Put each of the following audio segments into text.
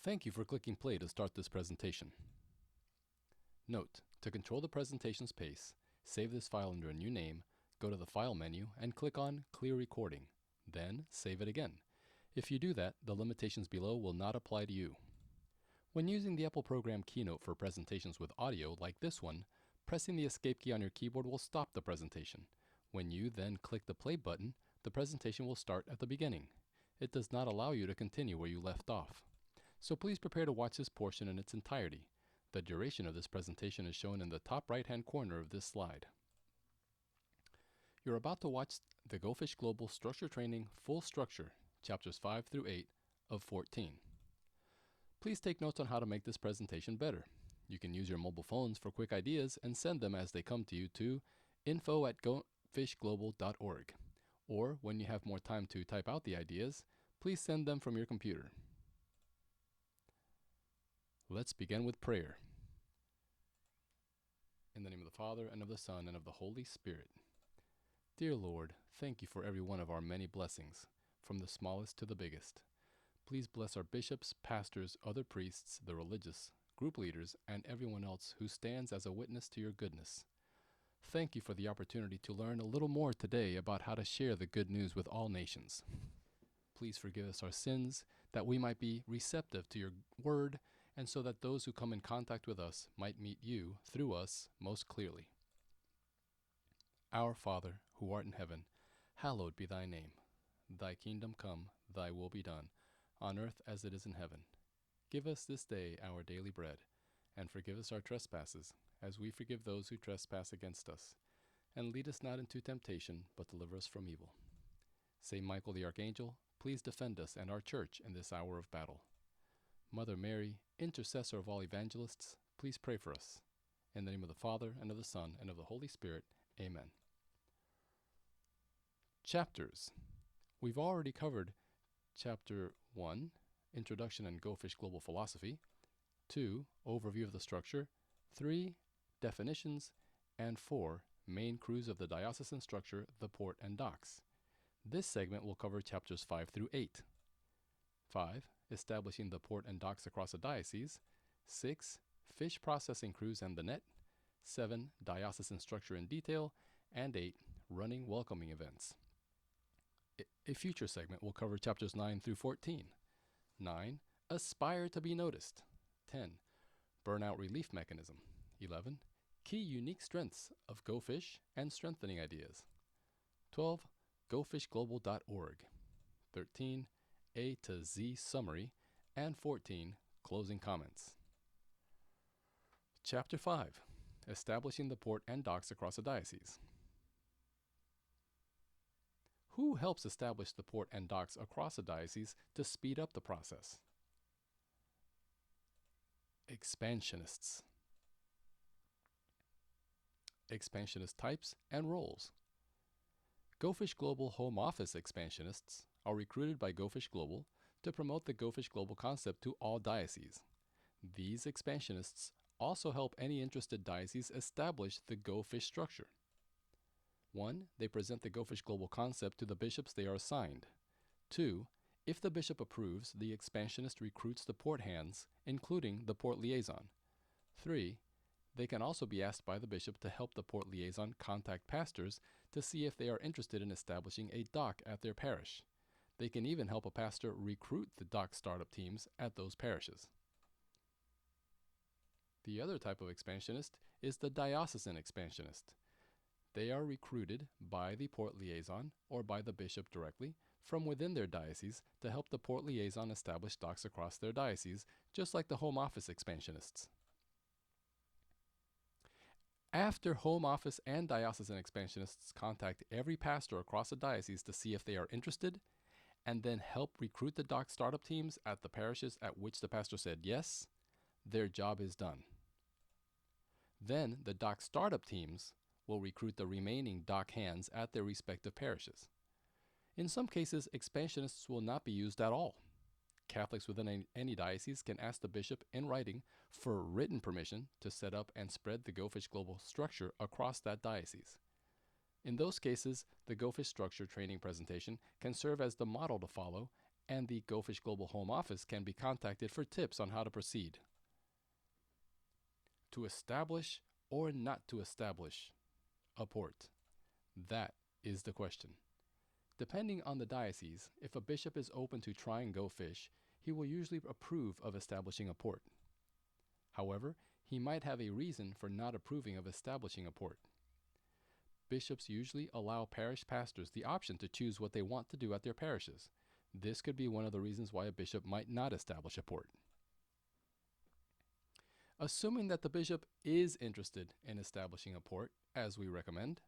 Thank you for clicking play to start this presentation. Note, to control the presentation's pace, save this file under a new name, go to the File menu and click on Clear Recording. Then save it again. If you do that, the limitations below will not apply to you. When using the Apple program Keynote for presentations with audio like this one, pressing the Escape key on your keyboard will stop the presentation. When you then click the play button, the presentation will start at the beginning. It does not allow you to continue where you left off. So please prepare to watch this portion in its entirety. The duration of this presentation is shown in the top right-hand corner of this slide. You're about to watch the Go Fish Global Structure Training Full Structure, Chapters 5 through 8 of 14. Please take notes on how to make this presentation better. You can use your mobile phones for quick ideas and send them as they come to you to info@gofishglobal.org. Or when you have more time to type out the ideas, please send them from your computer. Let's begin with prayer. In the name of the Father, and of the Son, and of the Holy Spirit. Dear Lord, thank you for every one of our many blessings, from the smallest to the biggest. Please bless our bishops, pastors, other priests, the religious, group leaders, and everyone else who stands as a witness to your goodness. Thank you for the opportunity to learn a little more today about how to share the good news with all nations. Please forgive us our sins, that we might be receptive to your word, and so that those who come in contact with us might meet you, through us, most clearly. Our Father, who art in heaven, hallowed be thy name. Thy kingdom come, thy will be done, on earth as it is in heaven. Give us this day our daily bread, and forgive us our trespasses, as we forgive those who trespass against us. And lead us not into temptation, but deliver us from evil. Saint Michael the Archangel, please defend us and our church in this hour of battle. Mother Mary, intercessor of all evangelists, please pray for us. In the name of the Father, and of the Son, and of the Holy Spirit, amen. Chapters. We've already covered Chapter 1, Introduction and Go Fish Global Philosophy, 2, Overview of the Structure, 3, Definitions, and 4, Main Crews of the Diocesan Structure, the Port and Docks. This segment will cover Chapters 5 through 8. 5. Establishing the port and docks across a diocese. 6. Fish processing crews and the net. 7. Diocesan structure in detail. And 8. Running welcoming events. A future segment will cover Chapters 9 through 14. 9. Aspire to be noticed. 10. Burnout relief mechanism. 11. Key unique strengths of Go Fish and strengthening ideas. 12. GoFishGlobal.org. 13. A to Z summary, and 14, closing comments. Chapter 5, Establishing the Port and Docks across a Diocese. Who helps establish the port and docks across a diocese to speed up the process? Expansionists. Expansionist types and roles. Go Fish Global Home Office Expansionists are recruited by Go Fish Global to promote the Go Fish Global concept to all dioceses. These expansionists also help any interested diocese establish the Go Fish structure. 1. They present the Go Fish Global concept to the bishops they are assigned. 2. If the bishop approves, the expansionist recruits the port hands, including the port liaison. 3. They can also be asked by the bishop to help the port liaison contact pastors to see if they are interested in establishing a dock at their parish. They can even help a pastor recruit the dock startup teams at those parishes. The other type of expansionist is the diocesan expansionist. They are recruited by the port liaison or by the bishop directly from within their diocese to help the port liaison establish docks across their diocese, just like the home office expansionists. After home office and diocesan expansionists contact every pastor across a diocese to see if they are interested, and then help recruit the dock startup teams at the parishes at which the pastor said yes, their job is done. Then the dock startup teams will recruit the remaining dock hands at their respective parishes. In some cases, expansionists will not be used at all. Catholics within any diocese can ask the bishop in writing for written permission to set up and spread the Go Fish Global structure across that diocese. In those cases, the Go Fish structure training presentation can serve as the model to follow and the Go Fish Global Home Office can be contacted for tips on how to proceed. To establish or not to establish a port? That is the question. Depending on the diocese, if a bishop is open to trying Go Fish, he will usually approve of establishing a port. However, he might have a reason for not approving of establishing a port. Bishops usually allow parish pastors the option to choose what they want to do at their parishes. This could be one of the reasons why a bishop might not establish a port. Assuming that the bishop is interested in establishing a port, as we recommend,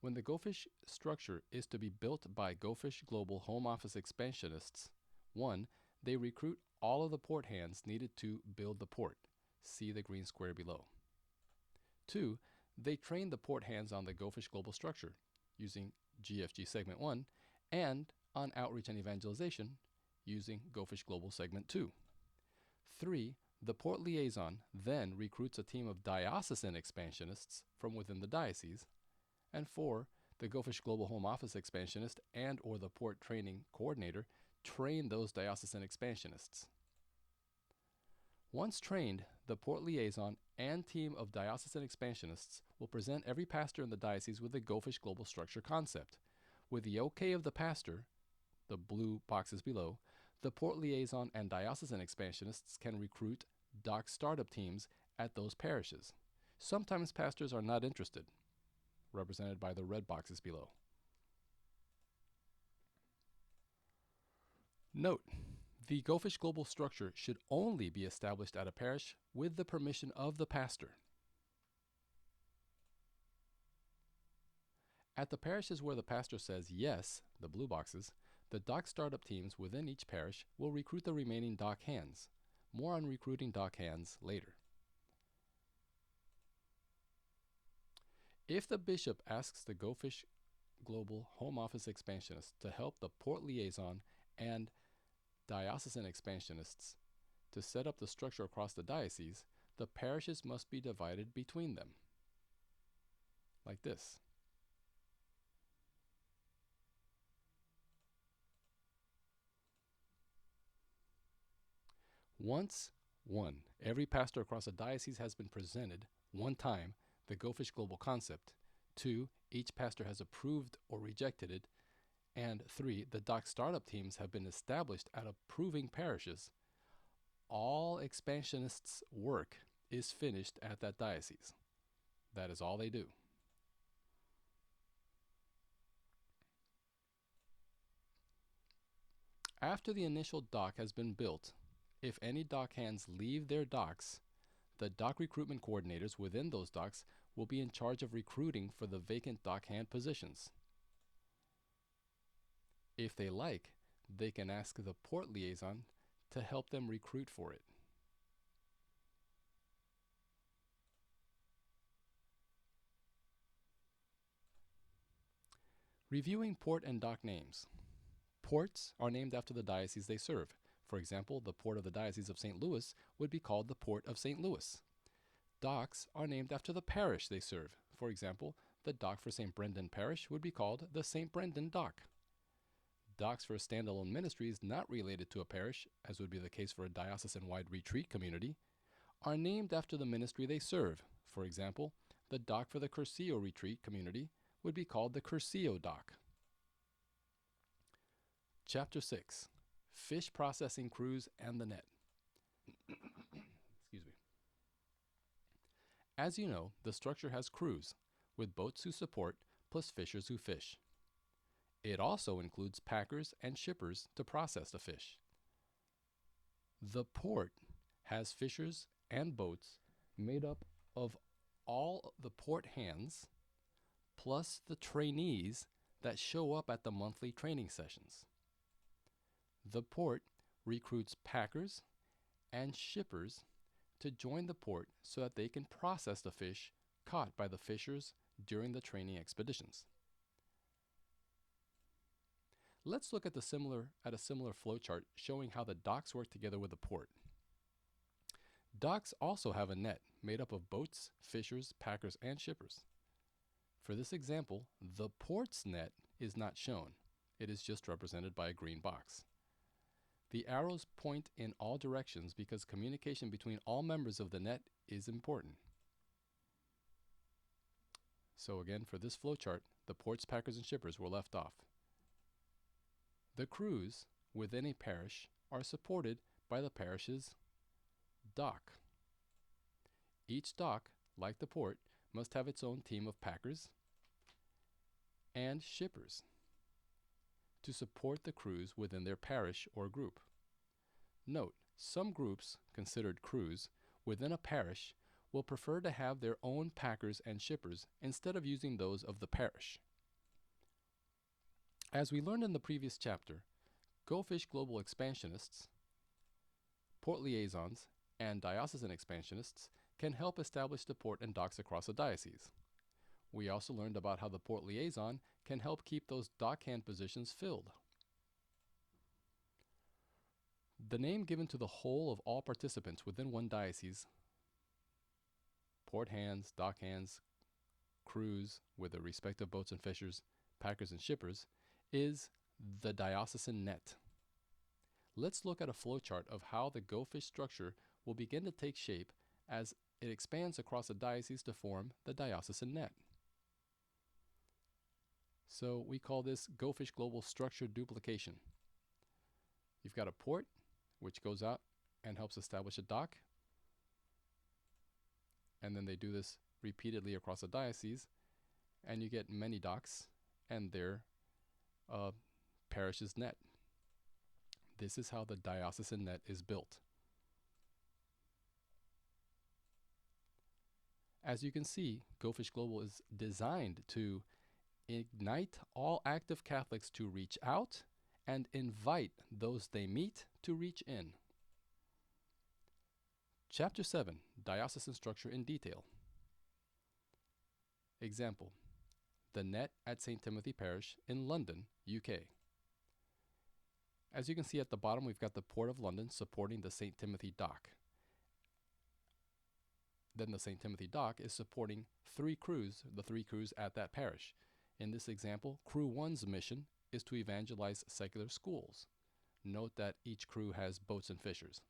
when the Go Fish structure is to be built by Go Fish Global Home Office Expansionists, 1. They recruit all of the port hands needed to build the port. See the green square below. 2. They train the port hands on the Go Fish Global structure using GFG Segment 1 and on outreach and evangelization using Go Fish Global Segment 2. 3. The port liaison then recruits a team of diocesan expansionists from within the diocese. And 4. The Go Fish Global Home Office expansionist and or the port training coordinator train those diocesan expansionists. Once trained, the port liaison and team of diocesan expansionists will present every pastor in the diocese with the Go Fish Global structure concept. With the okay of the pastor, the blue boxes below, the port liaison and diocesan expansionists can recruit doc startup teams at those parishes. Sometimes pastors are not interested, represented by the red boxes below. Note, the Go Fish Global structure should only be established at a parish with the permission of the pastor. At the parishes where the pastor says yes, the blue boxes, the doc startup teams within each parish will recruit the remaining doc hands. More on recruiting doc hands later. If the bishop asks the Go Fish Global Home Office expansionists to help the port liaison and diocesan expansionists to set up the structure across the diocese, the parishes must be divided between them, like this. Once, 1. Every pastor across a diocese has been presented, 1 time, the Go Fish Global concept. 2. Each pastor has approved or rejected it. And 3. The doc startup teams have been established at approving parishes. All expansionists' work is finished at that diocese. That is all they do. After the initial dock has been built, if any dock hands leave their docks, the dock recruitment coordinators within those docks will be in charge of recruiting for the vacant dock hand positions. If they like, they can ask the port liaison to help them recruit for it. Reviewing port and dock names. Ports are named after the diocese they serve. For example, the port of the Diocese of St. Louis would be called the Port of St. Louis. Docks are named after the parish they serve. For example, the dock for St. Brendan Parish would be called the St. Brendan Dock. Docks for a standalone ministry not related to a parish, as would be the case for a diocesan-wide retreat community, are named after the ministry they serve. For example, the dock for the Cursillo retreat community would be called the Cursillo Dock. Chapter 6. Fish processing crews and the net. Excuse me. As you know, the structure has crews, with boats who support, plus fishers who fish. It also includes packers and shippers to process the fish. The port has fishers and boats made up of all the port hands, plus the trainees that show up at the monthly training sessions. The port recruits packers and shippers to join the port so that they can process the fish caught by the fishers during the training expeditions. Let's look at a similar flowchart showing how the docks work together with the port. Docks also have a net made up of boats, fishers, packers, and shippers. For this example, the port's net is not shown. It is just represented by a green box. The arrows point in all directions because communication between all members of the net is important. So again, for this flowchart, the ports, packers, and shippers were left off. The crews within a parish are supported by the parish's dock. Each dock, like the port, must have its own team of packers and shippers to support the crews within their parish or group. Note, some groups, considered crews, within a parish will prefer to have their own packers and shippers instead of using those of the parish. As we learned in the previous chapter, Go Fish Global Expansionists, port liaisons, and diocesan expansionists can help establish the port and docks across a diocese. We also learned about how the port liaison can help keep those dockhand positions filled. The name given to the whole of all participants within one diocese, port hands, dock hands, crews with their respective boats and fishers, packers and shippers, is the diocesan net. Let's look at a flowchart of how the Go Fish structure will begin to take shape as it expands across a diocese to form the diocesan net. So we call this Go Fish Global structure duplication. You've got a port, which goes out and helps establish a dock. And then they do this repeatedly across a diocese, and you get many docks and their parish's net. This is how the diocesan net is built. As you can see, Go Fish Global is designed to ignite all active Catholics to reach out and invite those they meet to reach in. Chapter 7, Diocesan Structure in Detail. Example, the net at St. Timothy Parish in London, UK. As you can see at the bottom, we've got the Port of London supporting the St. Timothy dock. Then the St. Timothy dock is supporting the three crews at that parish. In this example, Crew 1's mission is to evangelize secular schools. Note that each crew has boats and fishers.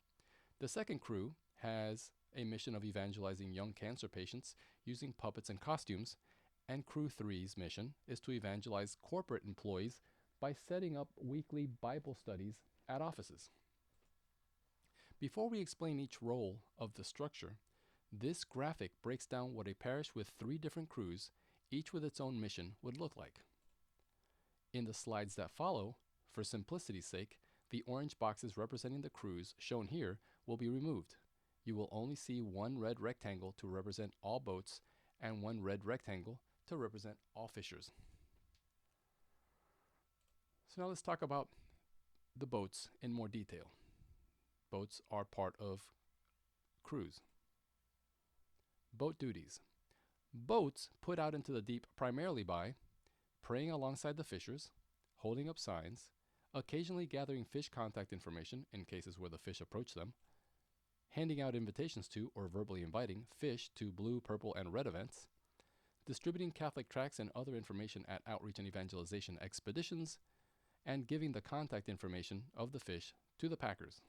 The second crew has a mission of evangelizing young cancer patients using puppets and costumes, and Crew 3's mission is to evangelize corporate employees by setting up weekly Bible studies at offices. Before we explain each role of the structure, this graphic breaks down what a parish with 3 different crews, each with its own mission, would look like. In the slides that follow, for simplicity's sake, the orange boxes representing the crews shown here will be removed. You will only see one red rectangle to represent all boats and one red rectangle to represent all fishers. So now let's talk about the boats in more detail. Boats are part of crews. Boat duties. Boats put out into the deep primarily by praying alongside the fishers, holding up signs, occasionally gathering fish contact information in cases where the fish approach them, handing out invitations to or verbally inviting fish to blue, purple, and red events, distributing Catholic tracts and other information at outreach and evangelization expeditions, and giving the contact information of the fish to the packers.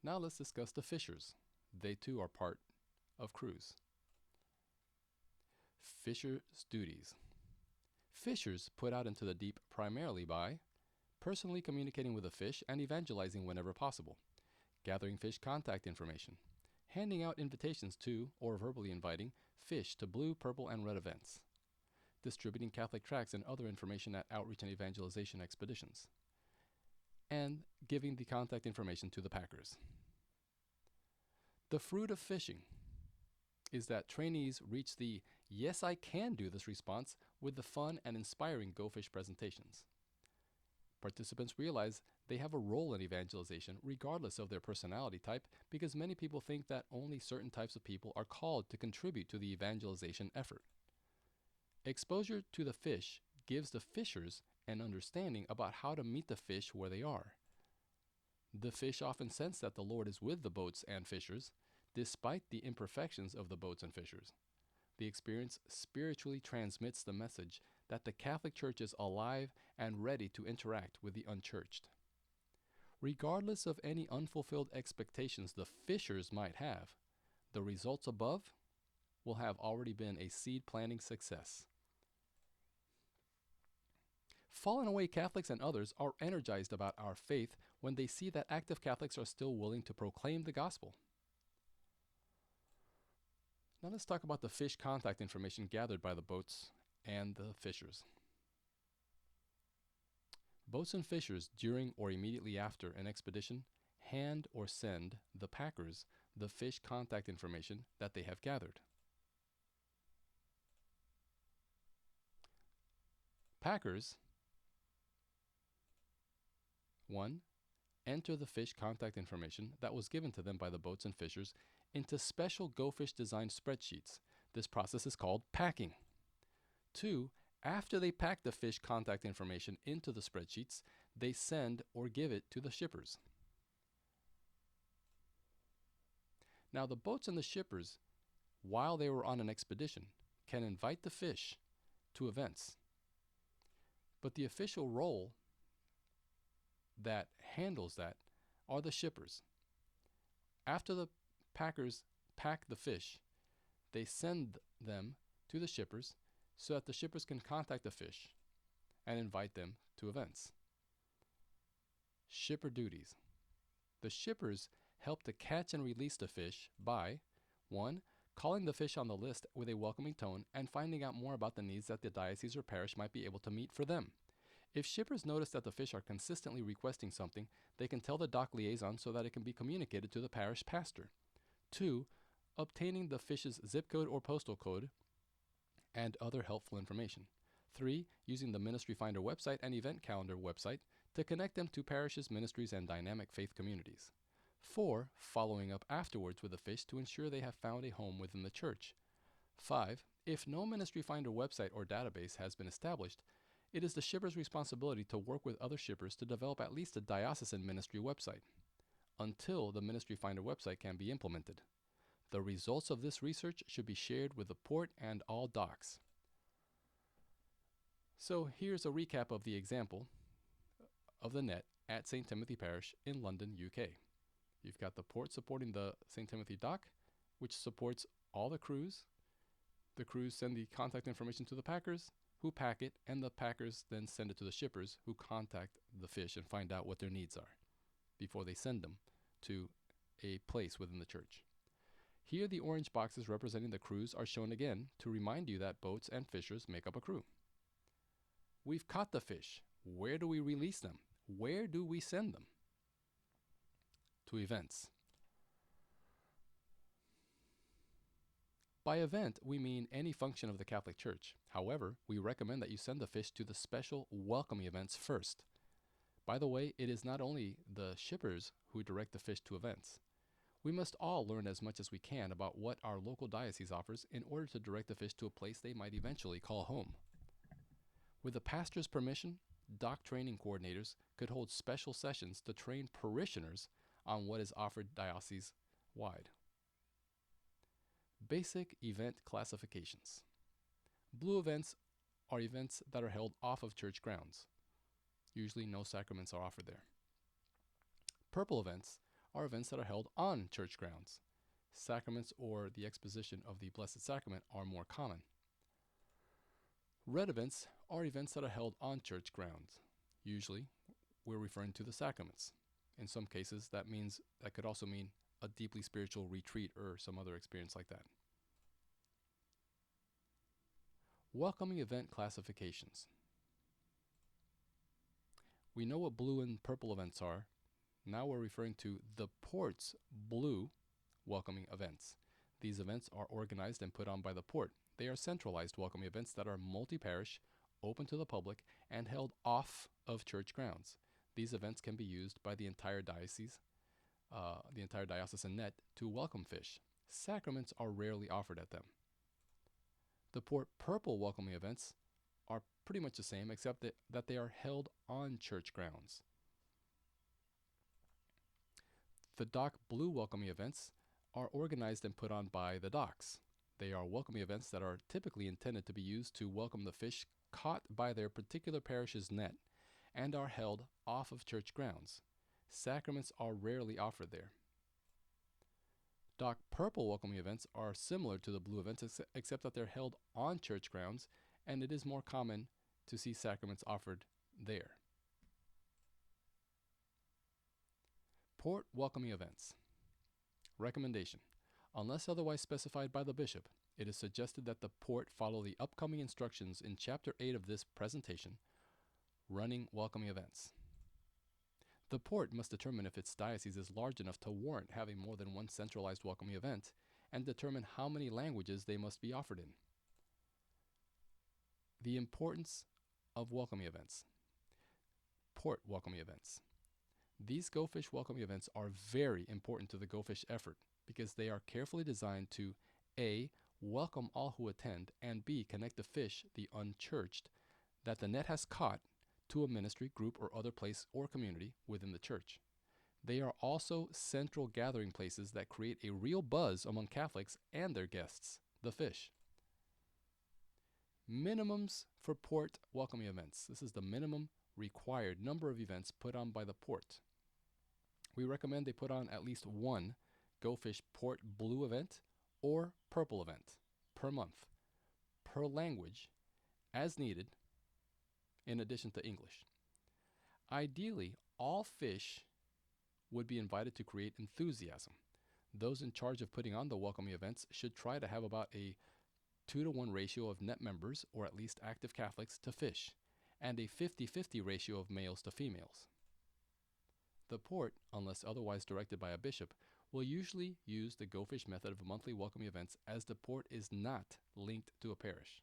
Now let's discuss the fishers. They too are part of crews. Fishers' duties. Fishers put out into the deep primarily by personally communicating with the fish and evangelizing whenever possible, gathering fish contact information, handing out invitations to or verbally inviting fish to blue, purple, and red events, distributing Catholic tracts and other information at outreach and evangelization expeditions, and giving the contact information to the packers. The fruit of fishing is that trainees reach the "yes, I can do this" response with the fun and inspiring Go Fish presentations. Participants realize they have a role in evangelization regardless of their personality type, because many people think that only certain types of people are called to contribute to the evangelization effort. Exposure to the fish gives the fishers an understanding about how to meet the fish where they are. The fish often sense that the Lord is with the boats and fishers, despite the imperfections of the boats and fishers. The experience spiritually transmits the message that the Catholic Church is alive and ready to interact with the unchurched. Regardless of any unfulfilled expectations the fishers might have, the results above will have already been a seed planting success. Fallen away Catholics and others are energized about our faith when they see that active Catholics are still willing to proclaim the gospel. Now let's talk about the fish contact information gathered by the boats and the fishers. Boats and fishers, during or immediately after an expedition, hand or send the packers the fish contact information that they have gathered. Packers 1. Enter the fish contact information that was given to them by the boats and fishers into special Go Fish designed spreadsheets. This process is called packing. 2. After they pack the fish contact information into the spreadsheets, they send or give it to the shippers. Now, the boats and the shippers, while they were on an expedition, can invite the fish to events. But the official role that handles that are the shippers. After the packers pack the fish, they send them to the shippers so that the shippers can contact the fish and invite them to events. Shipper duties. The shippers help to catch and release the fish by 1. Calling the fish on the list with a welcoming tone and finding out more about the needs that the diocese or parish might be able to meet for them. If shippers notice that the fish are consistently requesting something, they can tell the dock liaison so that it can be communicated to the parish pastor. 2. Obtaining the fish's zip code or postal code and other helpful information. 3. Using the Ministry Finder website and event calendar website to connect them to parishes, ministries, and dynamic faith communities. 4. Following up afterwards with the fish to ensure they have found a home within the church. 5. If no Ministry Finder website or database has been established, it is the shipper's responsibility to work with other shippers to develop at least a diocesan ministry website, until the Ministry Finder website can be implemented. The results of this research should be shared with the port and all docks. So here's a recap of the example of the net at St. Timothy Parish in London, UK. You've got the port supporting the St. Timothy dock, which supports all the crews. The crews send the contact information to the packers, who pack it, and the packers then send it to the shippers, who contact the fish and find out what their needs are before they send them to a place within the church. Here, the orange boxes representing the crews are shown again to remind you that boats and fishers make up a crew. We've caught the fish. Where do we release them? Where do we send them? To events. By event, we mean any function of the Catholic Church. However, we recommend that you send the fish to the special welcoming events first. By the way, it is not only the shippers who direct the fish to events. We must all learn as much as we can about what our local diocese offers in order to direct the fish to a place they might eventually call home. With the pastor's permission, dock training coordinators could hold special sessions to train parishioners on what is offered diocese-wide. Basic event classifications. Blue events are events that are held off of church grounds. Usually no sacraments are offered there. Purple events are events that are held on church grounds. Sacraments or the exposition of the Blessed Sacrament are more common. Red events are events that are held on church grounds. Usually we're referring to the sacraments. In some cases that could also mean a deeply spiritual retreat or some other experience like that. Welcoming event classifications. We know what blue and purple events are. Now we're referring to the port's blue welcoming events. These events are organized and put on by the port. They are centralized welcoming events that are multi-parish, open to the public, and held off of church grounds. These events can be used by the entire diocese, the entire diocesan net, to welcome fish. Sacraments are rarely offered at them. The port purple welcoming events are pretty much the same, except that they are held on church grounds. The dock blue welcoming events are organized and put on by the docks. They are welcoming events that are typically intended to be used to welcome the fish caught by their particular parish's net and are held off of church grounds. Sacraments are rarely offered there. Purple welcoming events are similar to the blue events, except that they're held on church grounds, and it is more common to see sacraments offered there. Port welcoming events. Recommendation: unless otherwise specified by the bishop, it is suggested that the port follow the upcoming instructions in Chapter 8 of this presentation, Running Welcoming Events. The port must determine if its diocese is large enough to warrant having more than one centralized welcoming event, and determine how many languages they must be offered in. The importance of welcoming events. Port welcoming events. These Go Fish welcoming events are very important to the Go Fish effort because they are carefully designed to A. welcome all who attend, and B. connect the fish, the unchurched, that the net has caught to a ministry, group, or other place or community within the church. They are also central gathering places that create a real buzz among Catholics and their guests, the fish. Minimums for port welcoming events. This is the minimum required number of events put on by the port. We recommend they put on at least one Go Fish Port Blue event or Purple event per month, per language, as needed, in addition to English. Ideally, all fish would be invited to create enthusiasm. Those in charge of putting on the welcoming events should try to have about a 2-to-1 ratio of net members, or at least active Catholics, to fish, and a 50-50 ratio of males to females. The port, unless otherwise directed by a bishop, will usually use the Go Fish method of monthly welcoming events, as the port is not linked to a parish.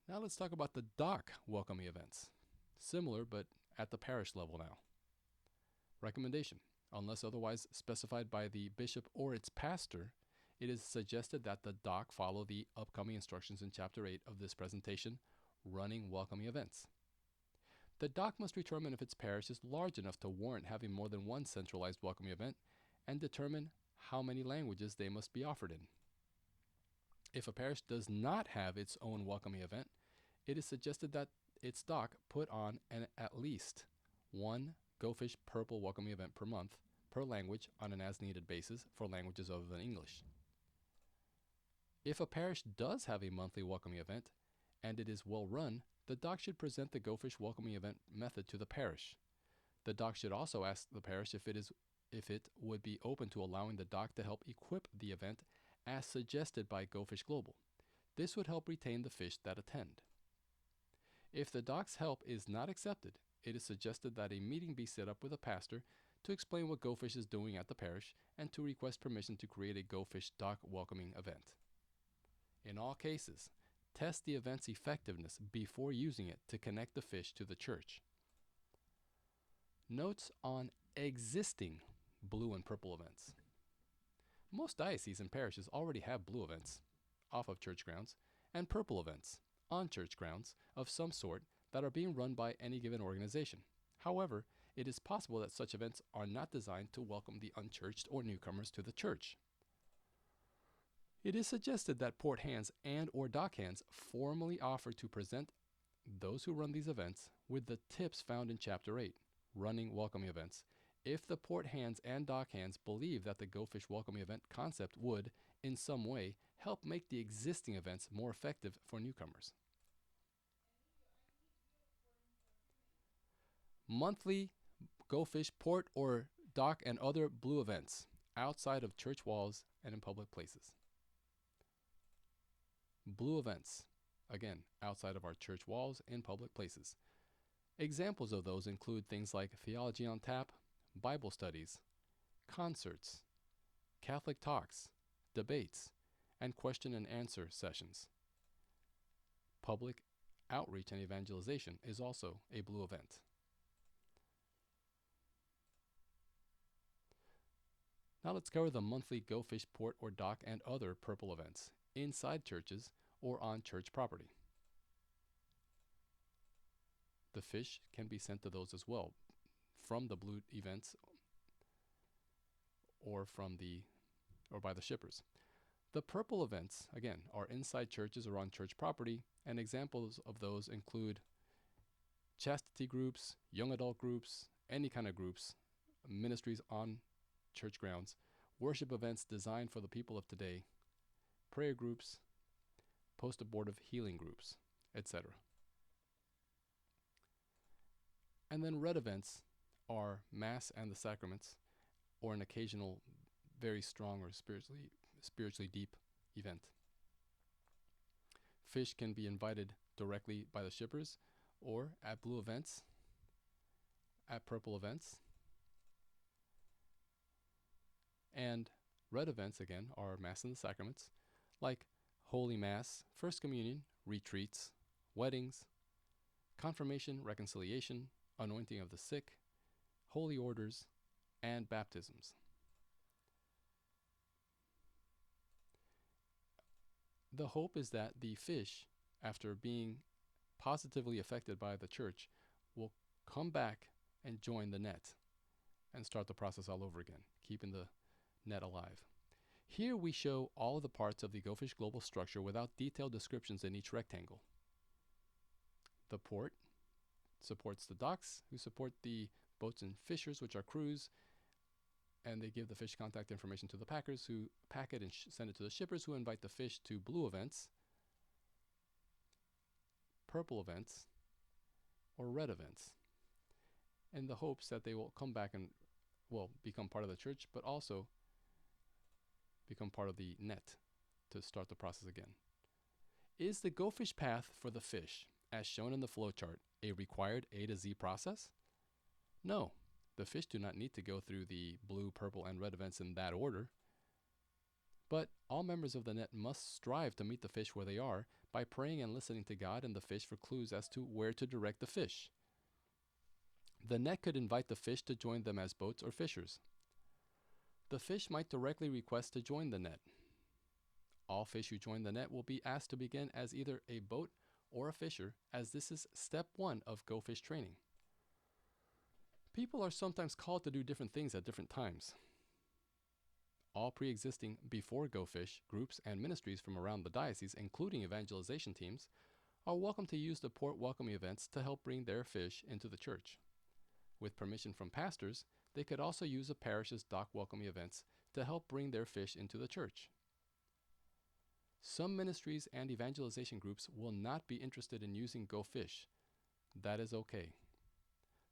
Now let's talk about the doc welcoming events. Similar, but at the parish level now. Recommendation: unless otherwise specified by the bishop or its pastor, it is suggested that the doc follow the upcoming instructions in Chapter 8 of this presentation, Running Welcoming Events. The doc must determine if its parish is large enough to warrant having more than one centralized welcoming event, and determine how many languages they must be offered in. If a parish does not have its own welcoming event, it is suggested that its doc put on at least one Go Fish Purple welcoming event per month, per language, on an as-needed basis for languages other than English. If a parish does have a monthly welcoming event, and it is well run, the doc should present the Go Fish welcoming event method to the parish. The doc should also ask the parish if it would be open to allowing the doc to help equip the event as suggested by Go Fish Global. This would help retain the fish that attend. If the doc's help is not accepted, it is suggested that a meeting be set up with a pastor to explain what Go Fish is doing at the parish and to request permission to create a Go Fish doc welcoming event. In all cases, test the event's effectiveness before using it to connect the fish to the church. Notes on existing blue and purple events. Most dioceses and parishes already have blue events off of church grounds and purple events on church grounds of some sort that are being run by any given organization. However, it is possible that such events are not designed to welcome the unchurched or newcomers to the church. It is suggested that port hands and or dock hands formally offer to present those who run these events with the tips found in Chapter 8, Running Welcoming Events, if the port hands and dock hands believe that the Go Fish welcoming event concept would, in some way, help make the existing events more effective for newcomers. Monthly Go Fish port or dock and other blue events outside of church walls and in public places. Blue events, again, outside of our church walls in public places. Examples of those include things like Theology on Tap, Bible studies, concerts, Catholic talks, debates, and question and answer sessions. Public outreach and evangelization is also a blue event. Now let's cover the monthly Go Fish port or dock and other purple events inside churches or on church property. The fish can be sent to those as well from the blue events or by the shippers. The purple events, again, are inside churches or on church property, and examples of those include chastity groups, young adult groups, any kind of groups, ministries on church grounds, worship events designed for the people of today, prayer groups, post-abortive healing groups, etc. And then red events are Mass and the sacraments, or an occasional very strong or spiritually deep event. Fish can be invited directly by the shippers or at blue events, at purple events. And red events, again, are Mass and the sacraments, like Holy Mass, First Communion, retreats, weddings, confirmation, reconciliation, anointing of the sick, holy orders, and baptisms. The hope is that the fish, after being positively affected by the church, will come back and join the net and start the process all over again, keeping the net alive. Here we show all of the parts of the Go Fish Global structure without detailed descriptions in each rectangle. The port supports the docks, who support the boats and fishers, which are crews, and they give the fish contact information to the packers, who pack it and send it to the shippers, who invite the fish to blue events, purple events, or red events, in the hopes that they will come back and, well, become part of the church, but also become part of the net to start the process again. Is the Go Fish path for the fish, as shown in the flowchart, a required A to Z process? No, the fish do not need to go through the blue, purple, and red events in that order. But all members of the net must strive to meet the fish where they are by praying and listening to God and the fish for clues as to where to direct the fish. The net could invite the fish to join them as boats or fishers. The fish might directly request to join the net. All fish who join the net will be asked to begin as either a boat or a fisher, as this is step 1 of Go Fish training. People are sometimes called to do different things at different times. All pre-existing before Go Fish groups and ministries from around the diocese, including evangelization teams, are welcome to use the port welcoming events to help bring their fish into the church. With permission from pastors, they could also use a parish's DocWelcoming Events to help bring their fish into the church. Some ministries and evangelization groups will not be interested in using Go Fish. That is okay.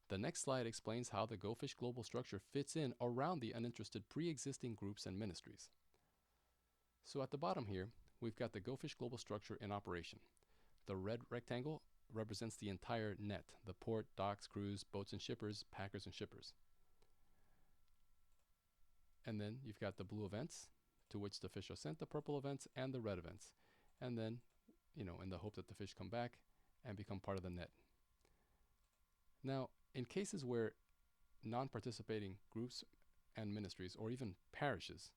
The next slide explains how the Go Fish Global structure fits in around the uninterested pre-existing groups and ministries. So at the bottom here, we've got the Go Fish Global structure in operation. The red rectangle represents the entire net, the port, docks, crews, boats and shippers, packers and shippers. And then you've got the blue events, to which the fish are sent, the purple events, and the red events. And then, in the hope that the fish come back and become part of the net. Now, in cases where non-participating groups and ministries, or even parishes,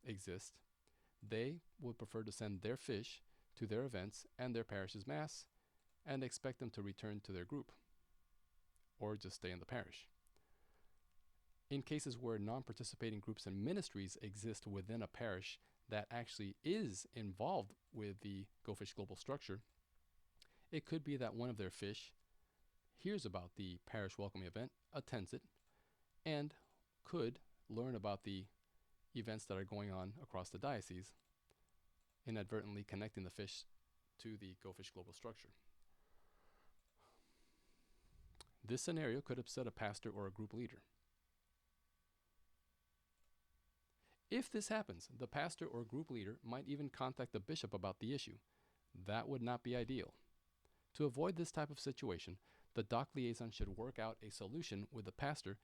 exist, they would prefer to send their fish to their events and their parish's mass and expect them to return to their group or just stay in the parish. In cases where non-participating groups and ministries exist within a parish that actually is involved with the Go Fish Global structure, it could be that one of their fish hears about the parish welcoming event, attends it, and could learn about the events that are going on across the diocese, inadvertently connecting the fish to the Go Fish Global structure. This scenario could upset a pastor or a group leader. If this happens, the pastor or group leader might even contact the bishop about the issue. That would not be ideal. To avoid this type of situation, the doc liaison should work out a solution with the pastor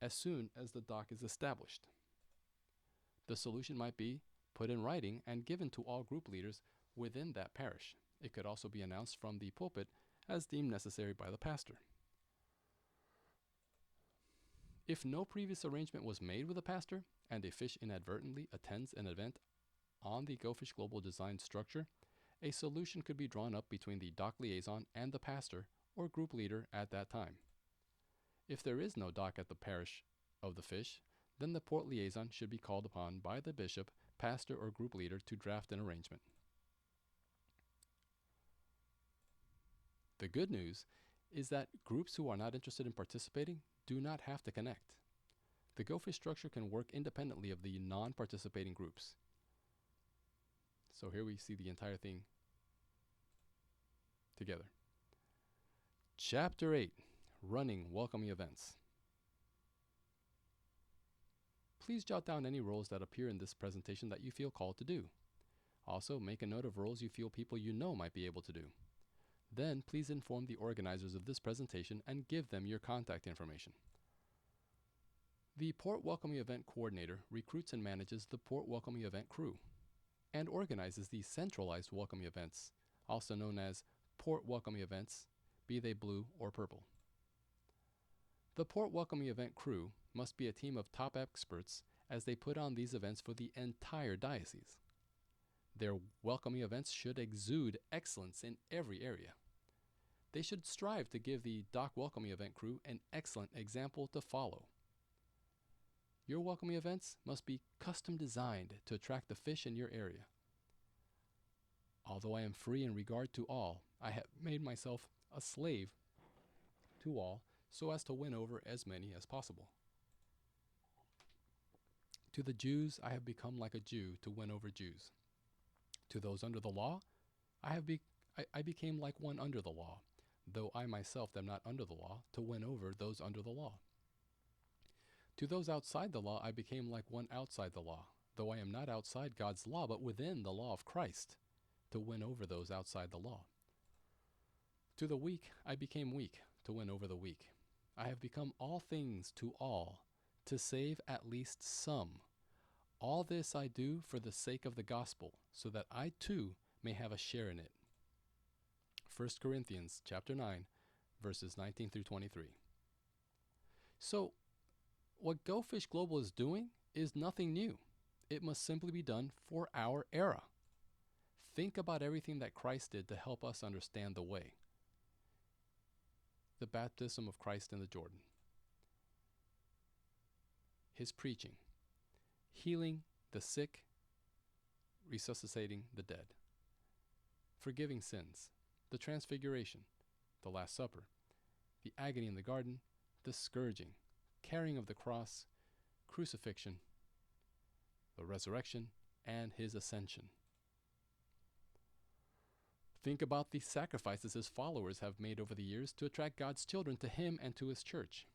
as soon as the doc is established. The solution might be put in writing and given to all group leaders within that parish. It could also be announced from the pulpit as deemed necessary by the pastor. If no previous arrangement was made with a pastor and a fish inadvertently attends an event on the Go Fish Global design structure, a solution could be drawn up between the doc liaison and the pastor or group leader at that time. If there is no doc at the parish of the fish, then the port liaison should be called upon by the bishop, pastor or group leader to draft an arrangement. The good news is that groups who are not interested in participating do not have to connect. The Go Fish structure can work independently of the non-participating groups. So here we see the entire thing together. Chapter 8, Running Welcoming Events. Please jot down any roles that appear in this presentation that you feel called to do. Also, make a note of roles you feel people you know might be able to do. Then, please inform the organizers of this presentation and give them your contact information. The Port Welcoming Event Coordinator recruits and manages the Port Welcoming Event crew and organizes the Centralized Welcoming Events, also known as Port Welcoming Events, be they blue or purple. The Port Welcoming Event crew must be a team of top experts as they put on these events for the entire diocese. Their welcoming events should exude excellence in every area. They should strive to give the DocWelcoming Event crew an excellent example to follow. Your welcoming events must be custom designed to attract the fish in your area. Although I am free in regard to all, I have made myself a slave to all so as to win over as many as possible. To the Jews, I have become like a Jew to win over Jews. To those under the law, I became like one under the law, though I myself am not under the law, to win over those under the law. To those outside the law, I became like one outside the law, though I am not outside God's law, but within the law of Christ, to win over those outside the law. To the weak, I became weak, to win over the weak. I have become all things to all, to save at least some. All this I do for the sake of the gospel, so that I too may have a share in it. 1 Corinthians chapter 9, verses 19 through 23. So, what Go Fish Global is doing is nothing new. It must simply be done for our era. Think about everything that Christ did to help us understand the way. The baptism of Christ in the Jordan. His preaching. Healing the sick, resuscitating the dead. Forgiving sins. The transfiguration. The Last Supper. The agony in the garden. The scourging. Carrying of the cross, crucifixion, the resurrection, and his ascension. Think about the sacrifices his followers have made over the years to attract God's children to him and to his church.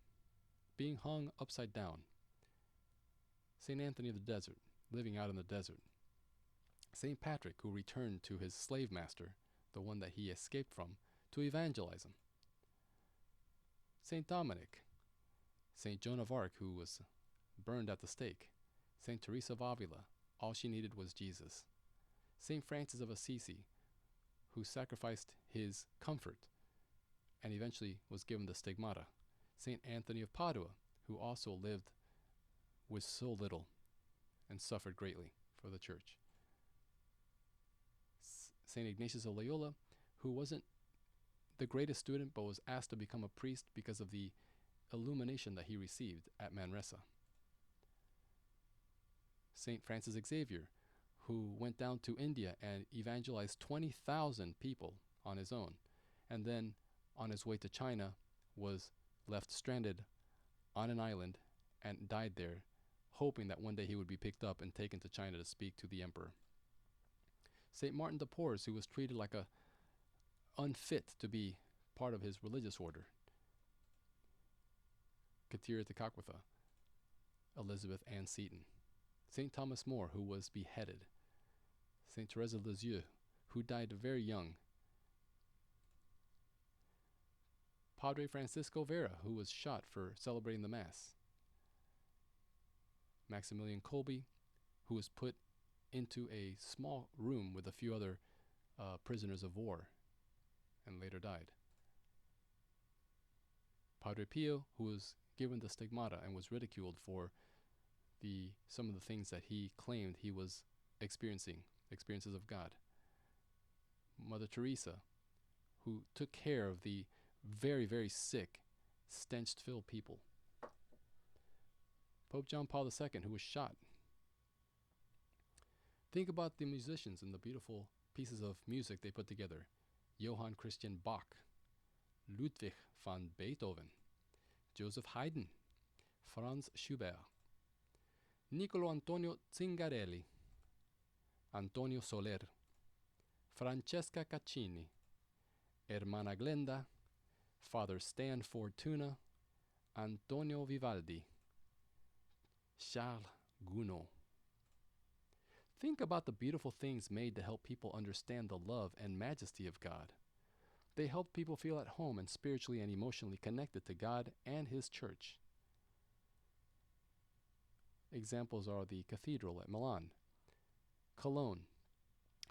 Being hung upside down. St. Anthony of the Desert, living out in the desert. St. Patrick, who returned to his slave master, the one that he escaped from, to evangelize him. St. Dominic, St. Joan of Arc, who was burned at the stake. St. Teresa of Avila, all she needed was Jesus. St. Francis of Assisi, who sacrificed his comfort and eventually was given the stigmata. St. Anthony of Padua, who also lived with so little and suffered greatly for the church. St. Ignatius of Loyola, who wasn't the greatest student but was asked to become a priest because of the illumination that he received at Manresa. St. Francis Xavier, who went down to India and evangelized 20,000 people on his own, and then on his way to China was left stranded on an island and died there, hoping that one day he would be picked up and taken to China to speak to the emperor. St. Martin de Porres, who was treated like a unfit to be part of his religious order. Katira Tekakwitha, Elizabeth Ann Seton. St. Thomas More, who was beheaded. St. Therese of Lisieux, who died very young. Padre Francisco Vera, who was shot for celebrating the Mass. Maximilian Kolbe, who was put into a small room with a few other prisoners of war and later died. Padre Pio, who was given the stigmata and was ridiculed for some of the things that he claimed he was experiences of God. Mother Teresa, who took care of the very, very sick, stench-filled people. Pope John Paul II, who was shot. Think about the musicians and the beautiful pieces of music they put together. Johann Christian Bach, Ludwig van Beethoven, Joseph Haydn, Franz Schubert, Niccolo Antonio Zingarelli, Antonio Soler, Francesca Caccini, Hermana Glenda, Father Stan Fortuna, Antonio Vivaldi, Charles Gounod. Think about the beautiful things made to help people understand the love and majesty of God. They help people feel at home and spiritually and emotionally connected to God and His church. Examples are the cathedral at Milan, Cologne,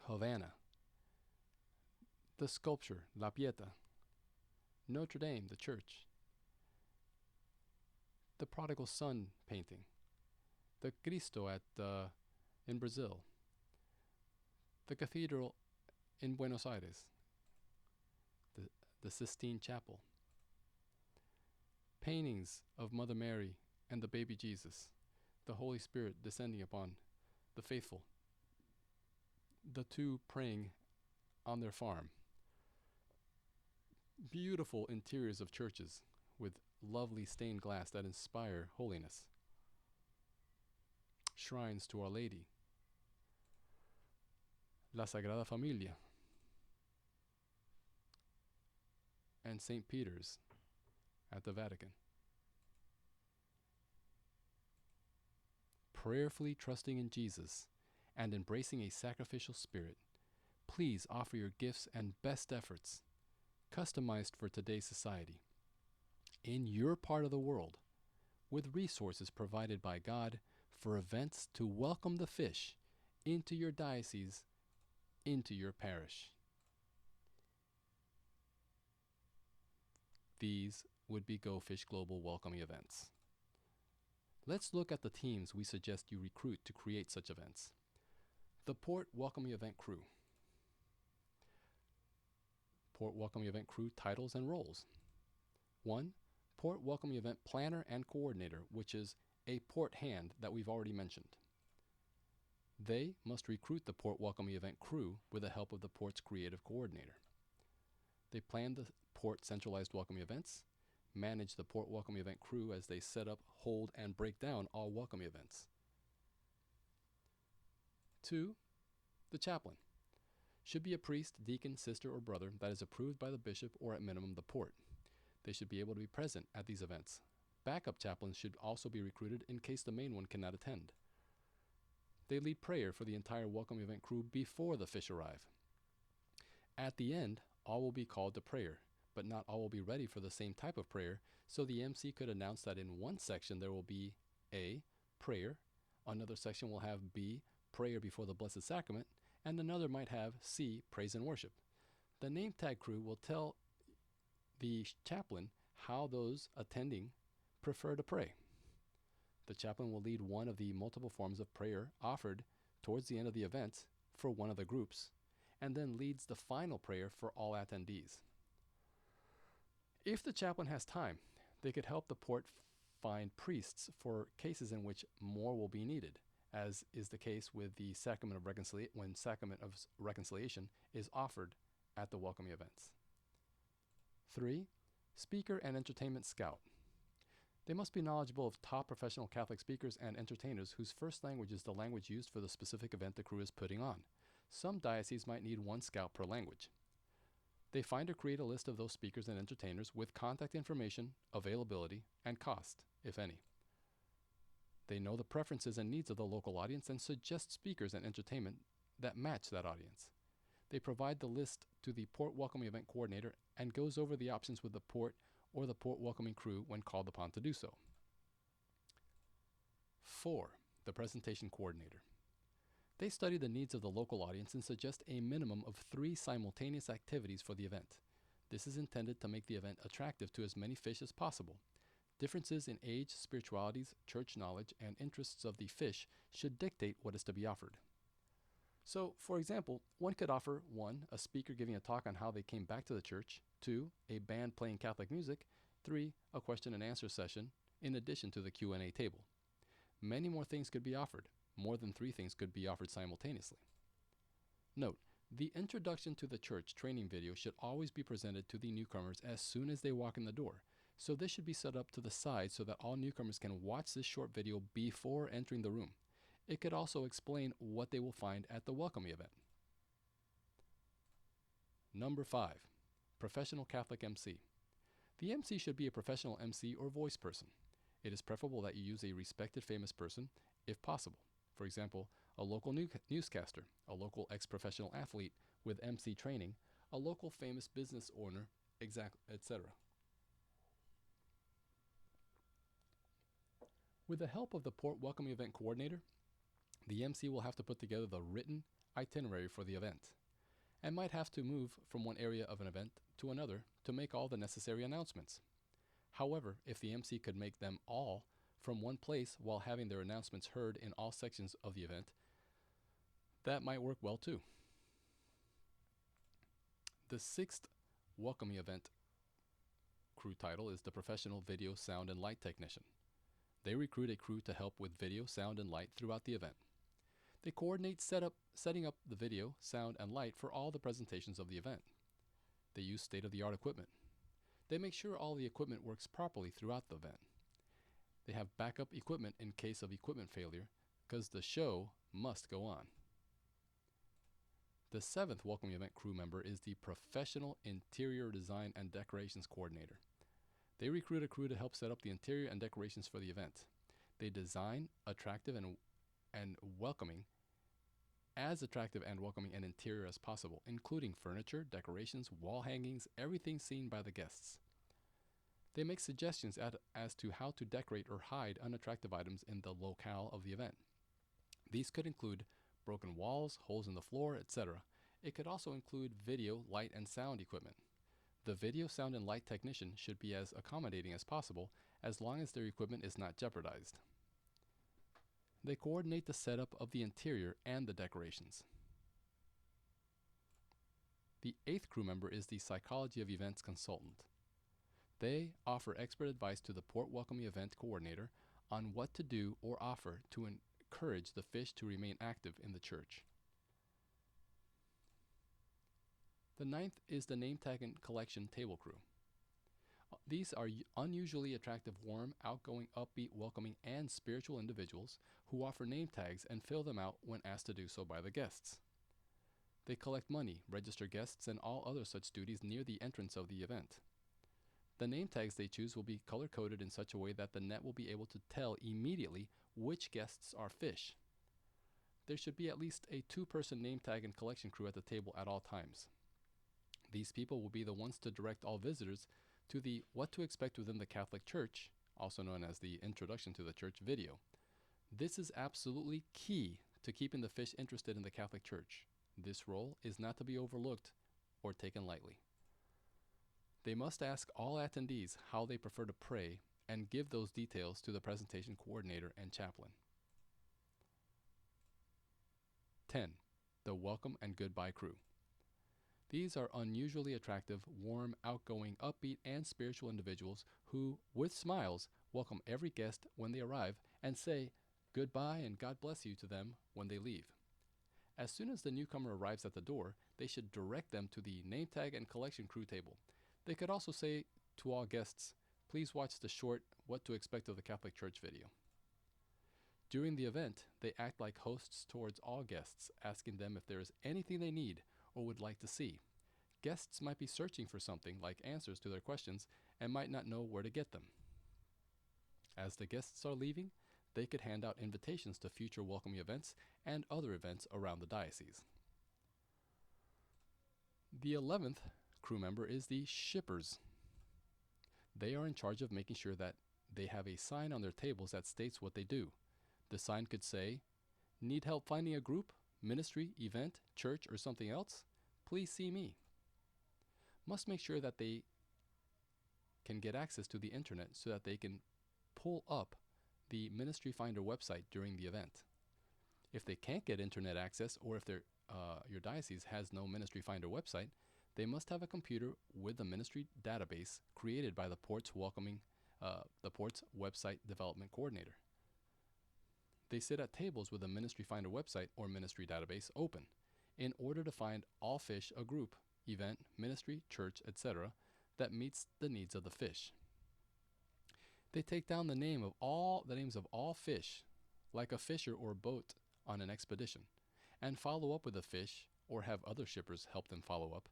Havana, the sculpture La Pieta, Notre Dame, the church, the Prodigal Son painting, the Cristo in Brazil, the cathedral in Buenos Aires, the Sistine Chapel, paintings of Mother Mary and the baby Jesus, the Holy Spirit descending upon the faithful, the two praying on their farm, beautiful interiors of churches with lovely stained glass that inspire holiness, shrines to Our Lady, La Sagrada Familia, and St. Peter's at the Vatican. Prayerfully trusting in Jesus and embracing a sacrificial spirit, please offer your gifts and best efforts, customized for today's society, in your part of the world, with resources provided by God for events to welcome the fish into your diocese, into your parish. These would be Go Fish Global welcoming events. Let's look at the teams we suggest you recruit to create such events. The Port Welcoming Event Crew. Port Welcoming Event Crew titles and roles. 1. Port Welcoming Event Planner and Coordinator, which is a port hand that we've already mentioned. They must recruit the Port Welcoming Event Crew with the help of the port's creative coordinator. They plan the port centralized welcoming events, manage the Port Welcoming Event Crew as they set up, hold, and break down all welcoming events. 2. The chaplain should be a priest, deacon, sister, or brother that is approved by the bishop or at minimum the port. They should be able to be present at these events. Backup chaplains should also be recruited in case the main one cannot attend. They lead prayer for the entire welcoming event crew before the fish arrive. At the end, all will be called to prayer, but not all will be ready for the same type of prayer, so the MC could announce that in one section there will be A, prayer, another section will have B, prayer before the Blessed Sacrament, and another might have C, praise and worship. The name tag crew will tell the chaplain how those attending prefer to pray. The chaplain will lead one of the multiple forms of prayer offered towards the end of the event for one of the groups, and then leads the final prayer for all attendees. If the chaplain has time, they could help the port find priests for cases in which more will be needed, as is the case with the sacrament of reconciliation, when sacrament of reconciliation is offered at the welcoming events. 3. Speaker and entertainment scout. They must be knowledgeable of top professional Catholic speakers and entertainers whose first language is the language used for the specific event the crew is putting on. Some dioceses might need one scout per language. They find or create a list of those speakers and entertainers with contact information, availability, and cost, if any. They know the preferences and needs of the local audience and suggest speakers and entertainment that match that audience. They provide the list to the Port Welcoming Event Coordinator and goes over the options with the port or the port welcoming crew when called upon to do so. 4. The Presentation Coordinator. They study the needs of the local audience and suggest a minimum of 3 simultaneous activities for the event. This is intended to make the event attractive to as many fish as possible. Differences in age, spiritualities, church knowledge, and interests of the fish should dictate what is to be offered. So, for example, one could offer 1. A speaker giving a talk on how they came back to the church, 2. A band playing Catholic music, 3. A question and answer session, in addition to the Q&A table. Many more things could be offered. more than 3 things could be offered simultaneously. Note, the introduction to the church training video should always be presented to the newcomers as soon as they walk in the door. So this should be set up to the side so that all newcomers can watch this short video before entering the room. It could also explain what they will find at the welcoming event. Number 5, professional Catholic MC. The MC should be a professional MC or voice person. It is preferable that you use a respected famous person if possible. For example, a local newscaster, a local ex-professional athlete with MC training, a local famous business owner, etc. With the help of the Port Welcoming Event Coordinator, the MC will have to put together the written itinerary for the event, and might have to move from one area of an event to another to make all the necessary announcements. However, if the MC could make them all from one place while having their announcements heard in all sections of the event, that might work well too. The 6th welcoming event crew title is the Professional Video, Sound, and Light Technician. They recruit a crew to help with video, sound, and light throughout the event. They coordinate setting up the video, sound, and light for all the presentations of the event. They use state-of-the-art equipment. They make sure all the equipment works properly throughout the event. They have backup equipment in case of equipment failure, because the show must go on. The 7th welcoming event crew member is the Professional Interior Design and Decorations Coordinator. They recruit a crew to help set up the interior and decorations for the event. They design attractive and welcoming an interior as possible, including furniture, decorations, wall hangings, everything seen by the guests. They make suggestions as to how to decorate or hide unattractive items in the locale of the event. These could include broken walls, holes in the floor, etc. It could also include video, light, and sound equipment. The video, sound, and light technician should be as accommodating as possible as long as their equipment is not jeopardized. They coordinate the setup of the interior and the decorations. The 8th crew member is the Psychology of Events Consultant. They offer expert advice to the Port Welcoming Event Coordinator on what to do or offer to encourage the fish to remain active in the church. The 9th is the Name Tag and Collection Table Crew. These are unusually attractive, warm, outgoing, upbeat, welcoming, and spiritual individuals who offer name tags and fill them out when asked to do so by the guests. They collect money, register guests, and all other such duties near the entrance of the event. The name tags they choose will be color-coded in such a way that the net will be able to tell immediately which guests are fish. There should be at least a 2-person name tag and collection crew at the table at all times. These people will be the ones to direct all visitors to the What to Expect Within the Catholic Church, also known as the Introduction to the Church video. This is absolutely key to keeping the fish interested in the Catholic Church. This role is not to be overlooked or taken lightly. They must ask all attendees how they prefer to pray and give those details to the presentation coordinator and chaplain. 10. The Welcome and Goodbye Crew. These are unusually attractive, warm, outgoing, upbeat, and spiritual individuals who, with smiles, welcome every guest when they arrive and say goodbye and God bless you to them when they leave. As soon as the newcomer arrives at the door, they should direct them to the name tag and collection crew table. They could also say to all guests, please watch the short What to Expect of the Catholic Church video. During the event, they act like hosts towards all guests, asking them if there is anything they need or would like to see. Guests might be searching for something like answers to their questions and might not know where to get them. As the guests are leaving, they could hand out invitations to future welcoming events and other events around the diocese. The 11th crew member is the Chptrs. They are in charge of making sure that they have a sign on their tables that states what they do. The sign could say, need help finding a group, ministry, event, church, or something else? Please see me. Must make sure that they can get access to the internet so that they can pull up the Ministry Finder website during the event. If they can't get internet access, or if your diocese has no Ministry Finder website, they must have a computer with the ministry database created by the Port's Welcoming, the Port's Website Development Coordinator. They sit at tables with a Ministry Finder website or ministry database open in order to find all fish a group, event, ministry, church, etc. that meets the needs of the fish. They take down the names of all fish, like a fisher or boat on an expedition, and follow up with the fish or have other shippers help them follow up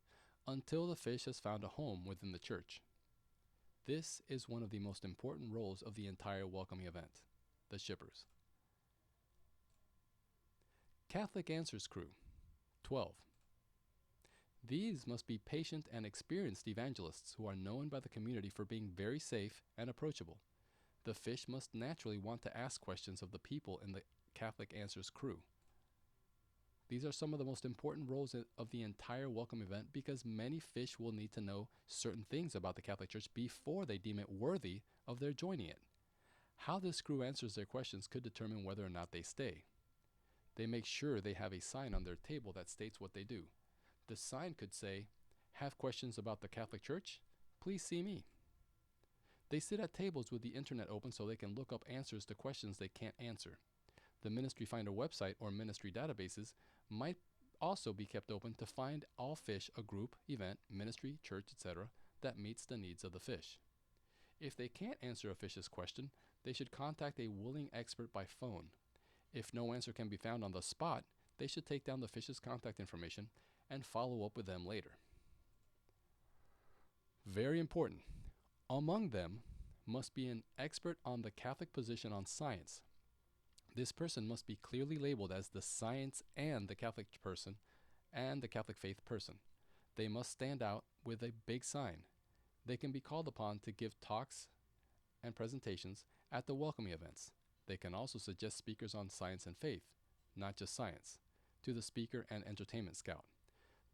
until the fish has found a home within the church. This is one of the most important roles of the entire welcoming event, the shippers. Catholic Answers Crew, 12. These must be patient and experienced evangelists who are known by the community for being very safe and approachable. The fish must naturally want to ask questions of the people in the Catholic Answers Crew. These are some of the most important roles of the entire welcome event because many fish will need to know certain things about the Catholic Church before they deem it worthy of their joining it. How this crew answers their questions could determine whether or not they stay. They make sure they have a sign on their table that states what they do. The sign could say, "Have questions about the Catholic Church? Please see me." They sit at tables with the internet open so they can look up answers to questions they can't answer. The Ministry Finder website or ministry databases might also be kept open to find all fish a group, event, ministry, church, etc. that meets the needs of the fish. If they can't answer a fish's question, they should contact a willing expert by phone. If no answer can be found on the spot, they should take down the fish's contact information and follow up with them later. Very important. Among them must be an expert on the Catholic position on science. This person must be clearly labeled as the science and the Catholic person and the Catholic faith person. They must stand out with a big sign. They can be called upon to give talks and presentations at the welcoming events. They can also suggest speakers on science and faith, not just science, to the speaker and entertainment scout.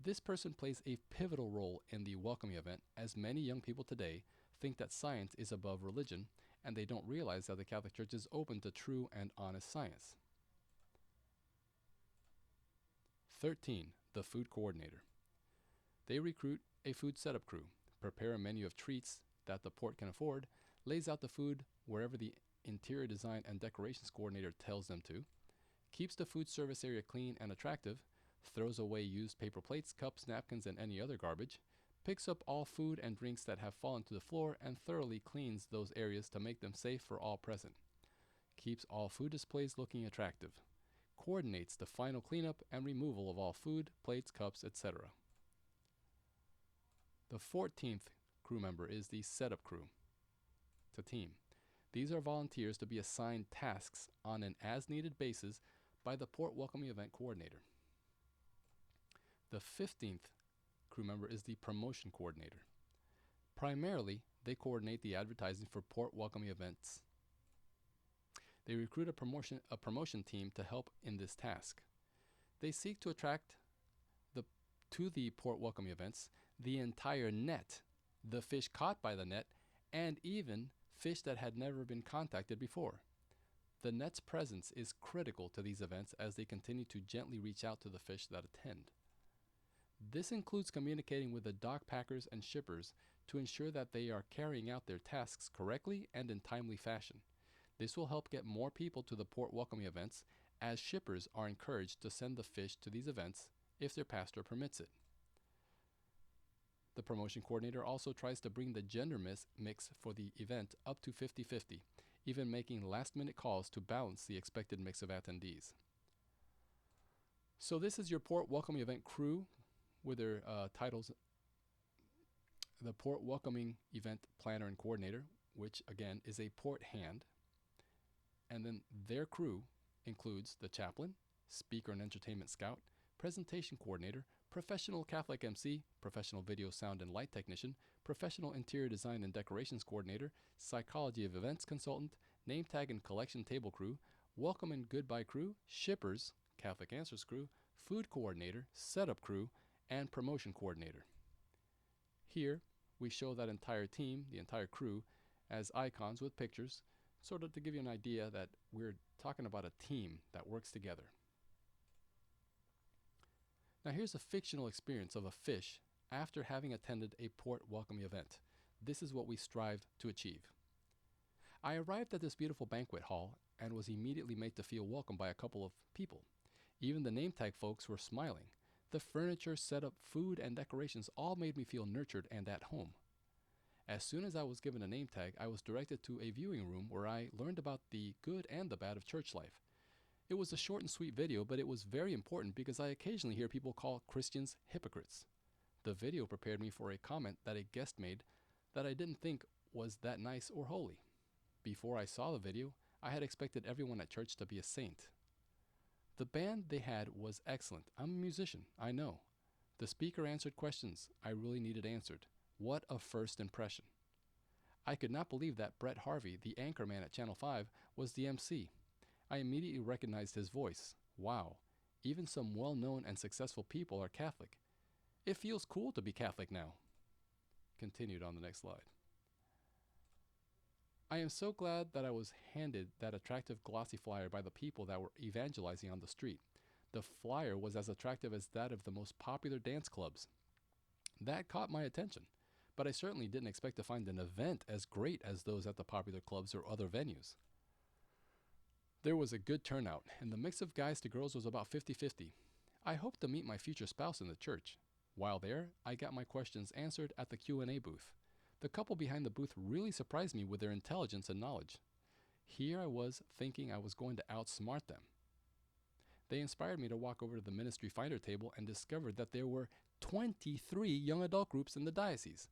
This person plays a pivotal role in the welcoming event, as many young people today think that science is above religion, and they don't realize that the Catholic Church is open to true and honest science. 13. The food coordinator. They recruit a food setup crew, prepare a menu of treats that the port can afford, lays out the food wherever the interior design and decorations coordinator tells them to, keeps the food service area clean and attractive, throws away used paper plates, cups, napkins, and any other garbage, picks up all food and drinks that have fallen to the floor and thoroughly cleans those areas to make them safe for all present, keeps all food displays looking attractive, coordinates the final cleanup and removal of all food, plates, cups, etc. The 14th crew member is the setup crew. It's a team. These are volunteers to be assigned tasks on an as-needed basis by the port welcoming event coordinator. The 15th crew member is the promotion coordinator. Primarily, they coordinate the advertising for port welcoming events. They recruit a promotion team to help in this task. They seek to attract to the port welcoming events the entire net, the fish caught by the net, and even fish that had never been contacted before. The net's presence is critical to these events as they continue to gently reach out to the fish that attend. This includes communicating with the dock packers and shippers to ensure that they are carrying out their tasks correctly and in timely fashion. This will help get more people to the port welcoming events, as shippers are encouraged to send the fish to these events if their pastor permits it. The promotion coordinator also tries to bring the gender mix for the event up to 50-50, even making last-minute calls to balance the expected mix of attendees. So this is your port welcoming event crew with their titles: the port welcoming event planner and coordinator, which again is a port hand, and then their crew includes the chaplain, speaker and entertainment scout, presentation coordinator, professional Catholic MC, professional video sound and light technician, professional interior design and decorations coordinator, psychology of events consultant, name tag and collection table crew, welcome and goodbye crew, shippers, Catholic Answers crew, food coordinator, setup crew, and promotion coordinator. Here, we show that entire team, the entire crew, as icons with pictures, sort of to give you an idea that we're talking about a team that works together. Now here's a fictional experience of a fish after having attended a port welcoming event. This is what we strive to achieve. I arrived at this beautiful banquet hall and was immediately made to feel welcome by a couple of people. Even the name tag folks were smiling. The furniture, setup, food, and decorations all made me feel nurtured and at home. As soon as I was given a name tag, I was directed to a viewing room where I learned about the good and the bad of church life. It was a short and sweet video, but it was very important because I occasionally hear people call Christians hypocrites. The video prepared me for a comment that a guest made that I didn't think was that nice or holy. Before I saw the video, I had expected everyone at church to be a saint. The band they had was excellent. I'm a musician, I know. The speaker answered questions I really needed answered. What a first impression. I could not believe that Brett Harvey, the anchorman at Channel 5, was the MC. I immediately recognized his voice. Wow, even some well-known and successful people are Catholic. It feels cool to be Catholic now. Continued on the next slide. I am so glad that I was handed that attractive glossy flyer by the people that were evangelizing on the street. The flyer was as attractive as that of the most popular dance clubs. That caught my attention, but I certainly didn't expect to find an event as great as those at the popular clubs or other venues. There was a good turnout, and the mix of guys to girls was about 50-50. I hoped to meet my future spouse in the church. While there, I got my questions answered at the Q&A booth. The couple behind the booth really surprised me with their intelligence and knowledge. Here I was thinking I was going to outsmart them. They inspired me to walk over to the ministry finder table and discovered that there were 23 young adult groups in the diocese.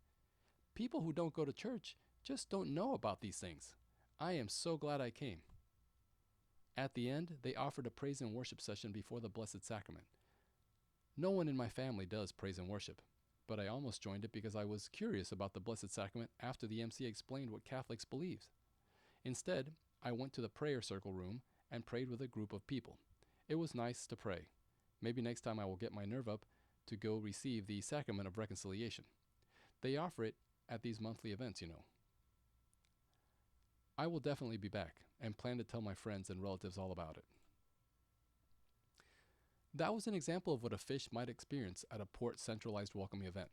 People who don't go to church just don't know about these things. I am so glad I came. At the end, they offered a praise and worship session before the Blessed Sacrament. No one in my family does praise and worship, but I almost joined it because I was curious about the Blessed Sacrament after the MC explained what Catholics believe. Instead, I went to the prayer circle room and prayed with a group of people. It was nice to pray. Maybe next time I will get my nerve up to go receive the Sacrament of Reconciliation. They offer it at these monthly events, you know. I will definitely be back and plan to tell my friends and relatives all about it. That was an example of what a fish might experience at a port centralized welcoming event.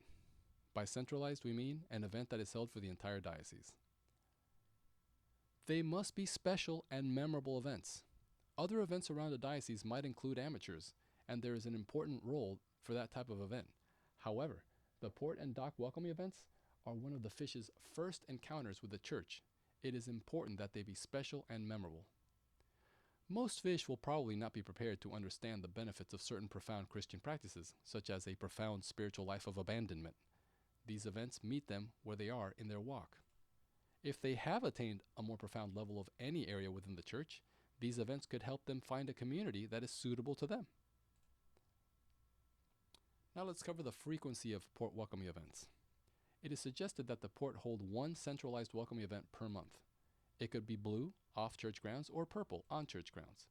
By centralized, we mean an event that is held for the entire diocese. They must be special and memorable events. Other events around a diocese might include amateurs, and there is an important role for that type of event. However, the port and dock welcoming events are one of the fish's first encounters with the church. It is important that they be special and memorable. Most fish will probably not be prepared to understand the benefits of certain profound Christian practices, such as a profound spiritual life of abandonment. These events meet them where they are in their walk. If they have attained a more profound level of any area within the church, these events could help them find a community that is suitable to them. Now let's cover the frequency of port welcoming events. It is suggested that the port hold one centralized welcoming event per month. It could be blue, off church grounds, or purple, on church grounds.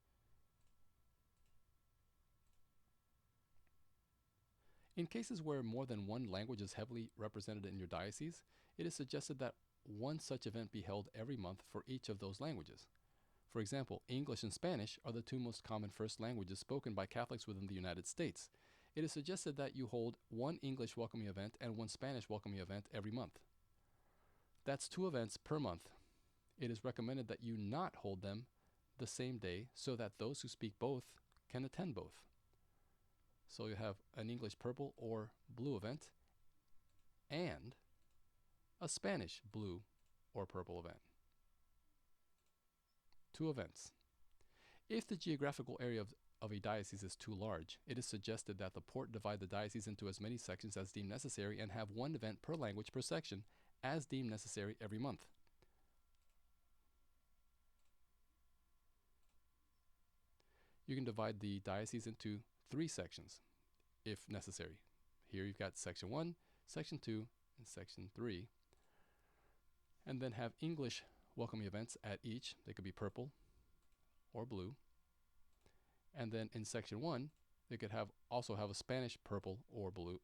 In cases where more than one language is heavily represented in your diocese, it is suggested that one such event be held every month for each of those languages. For example, English and Spanish are the two most common first languages spoken by Catholics within the United States. It is suggested that you hold one English welcoming event and one Spanish welcoming event every month. That's 2 events per month. It is recommended that you not hold them the same day so that those who speak both can attend both. So you have an English purple or blue event and a Spanish blue or purple event. 2 events. If the geographical area of a diocese is too large, it is suggested that the port divide the diocese into as many sections as deemed necessary and have 1 event per language per section as deemed necessary every month. You can divide the diocese into 3 sections if necessary. Here you've got section 1, section 2, and section 3. And then have English welcoming events at each. They could be purple or blue. And then in section 1, they could also have a Spanish purple or blue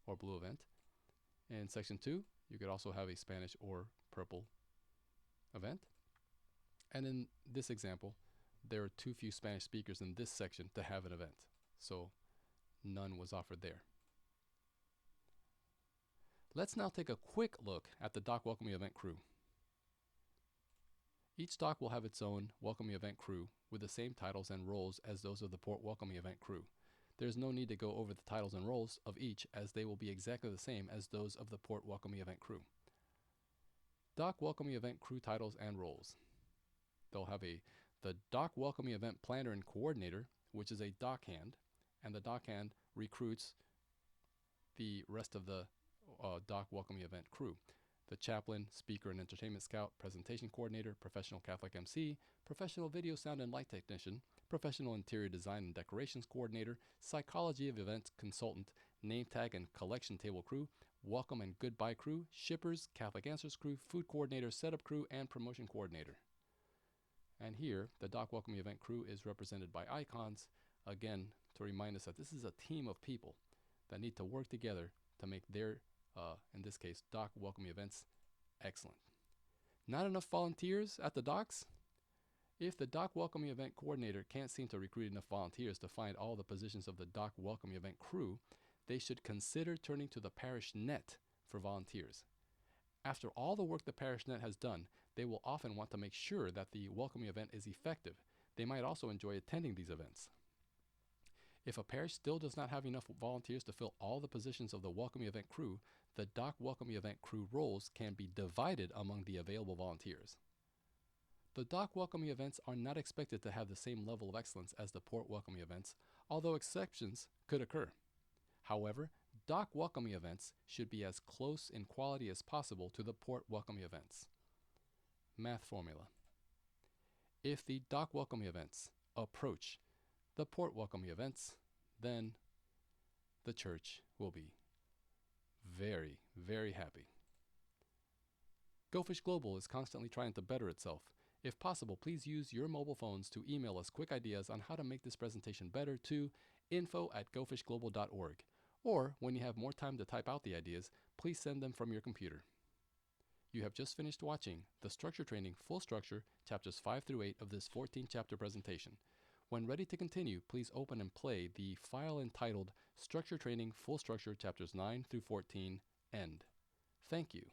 event. And in section 2, you could also have a Spanish or purple event. And in this example, there are too few Spanish speakers in this section to have an event, so none was offered there. Let's now take a quick look at the DocWelcoming event crew. Each dock will have its own welcoming event crew with the same titles and roles as those of the port welcoming event crew. There is no need to go over the titles and roles of each, as they will be exactly the same as those of the port welcoming event crew. Dock welcoming event crew titles and roles. They'll have the dock welcoming event planner and coordinator, which is a dockhand, and the dockhand recruits the rest of the dock welcoming event crew. The chaplain, speaker and entertainment scout, presentation coordinator, professional Catholic MC, professional video sound and light technician, professional interior design and decorations coordinator, psychology of event consultant, name tag and collection table crew, welcome and goodbye crew, shippers, Catholic answers crew, food coordinator, setup crew, and promotion coordinator. And here, the dock welcoming event crew is represented by icons, again, to remind us that this is a team of people that need to work together to make their, in this case, dock welcoming events excellent. Not enough volunteers at the docks? If the dock welcoming event coordinator can't seem to recruit enough volunteers to find all the positions of the dock welcoming event crew, they should consider turning to the parish net for volunteers. After all the work the parish net has done, they will often want to make sure that the welcoming event is effective. They might also enjoy attending these events. If a parish still does not have enough volunteers to fill all the positions of the welcoming event crew, the dock welcoming event crew roles can be divided among the available volunteers. The dock welcoming events are not expected to have the same level of excellence as the port welcoming events, although exceptions could occur. However, dock welcoming events should be as close in quality as possible to the port welcoming events. Math formula. If the dock welcoming events approach the port welcoming events, then the church will be very, very happy. GoFish Global is constantly trying to better itself. If possible, please use your mobile phones to email us quick ideas on how to make this presentation better to info@gofishglobal.org. Or, when you have more time to type out the ideas, please send them from your computer. You have just finished watching the Structure Training Full Structure, Chapters 5 through 8 of this 14-chapter presentation. When ready to continue, please open and play the file entitled Structure Training Full Structure, Chapters 9 through 14, End. Thank you.